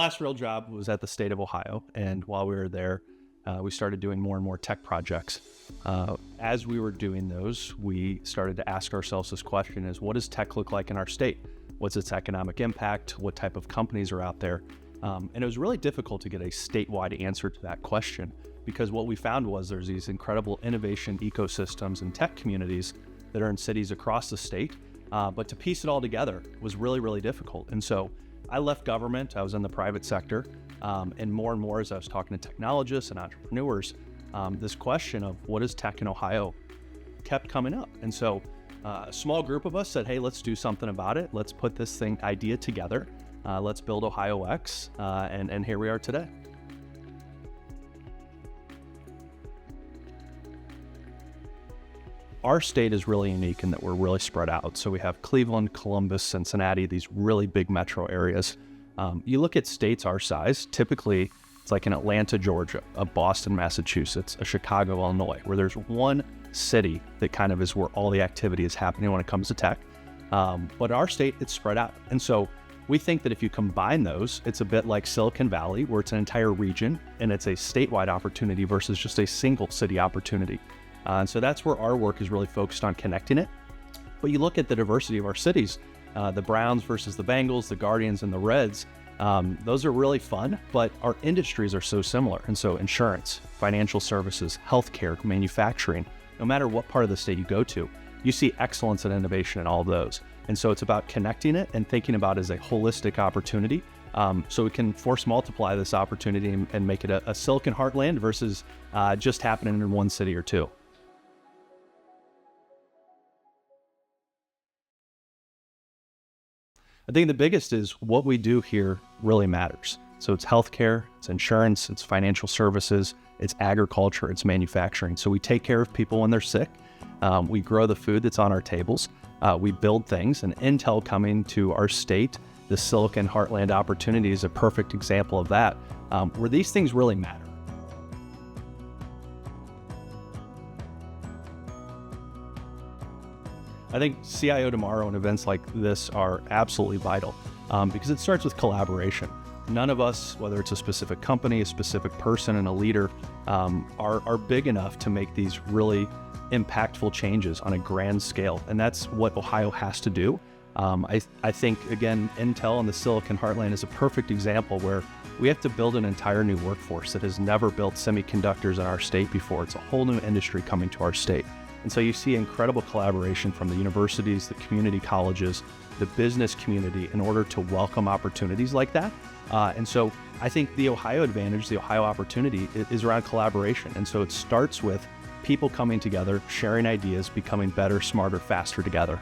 last real job was at the state of Ohio. And while we were there, we started doing more and more tech projects. As we were doing those, we started to ask ourselves this question is, what does tech look like in our state? What's its economic impact? What type of companies are out there? And it was really difficult to get a statewide answer to that question, because what we found was there's these incredible innovation ecosystems and tech communities that are in cities across the state, but to piece it all together was really, really difficult. And so I left government, I was in the private sector, and more as I was talking to technologists and entrepreneurs, this question of what is tech in Ohio kept coming up. And so a small group of us said, hey, let's do something about it. Let's put this idea together. Let's build OhioX, and here we are today. Our state is really unique in that we're really spread out. So we have Cleveland, Columbus, Cincinnati, these really big metro areas. You look at states our size, typically it's like an Atlanta, Georgia, a Boston, Massachusetts, a Chicago, Illinois, where there's one city that kind of is where all the activity is happening when it comes to tech. But our state, it's spread out. And so we think that if you combine those, it's a bit like Silicon Valley, where it's an entire region and it's a statewide opportunity versus just a single city opportunity. And so that's where our work is really focused on connecting it. But you look at the diversity of our cities, the Browns versus the Bengals, the Guardians and the Reds, those are really fun, but our industries are so similar. And so insurance, financial services, healthcare, manufacturing, no matter what part of the state you go to, you see excellence and innovation in all of those. And so it's about connecting it and thinking about it as a holistic opportunity, so we can force multiply this opportunity and make it a Silicon Heartland versus just happening in one city or two. I think the biggest is what we do here really matters. So it's healthcare, it's insurance, it's financial services, it's agriculture, it's manufacturing. So we take care of people when they're sick. We grow the food that's on our tables. We build things, and Intel coming to our state, the Silicon Heartland opportunity is a perfect example of that, where these things really matter. I think CIO tomorrow and events like this are absolutely vital because it starts with collaboration. None of us, whether it's a specific company, a specific person, and a leader, are big enough to make these really impactful changes on a grand scale. And that's what Ohio has to do. I think, again, Intel and the Silicon Heartland is a perfect example where we have to build an entire new workforce that has never built semiconductors in our state before. It's a whole new industry coming to our state. And so you see incredible collaboration from the universities, the community colleges, the business community in order to welcome opportunities like that. And so I think the Ohio advantage, the Ohio opportunity is around collaboration. And so it starts with people coming together, sharing ideas, becoming better, smarter, faster together.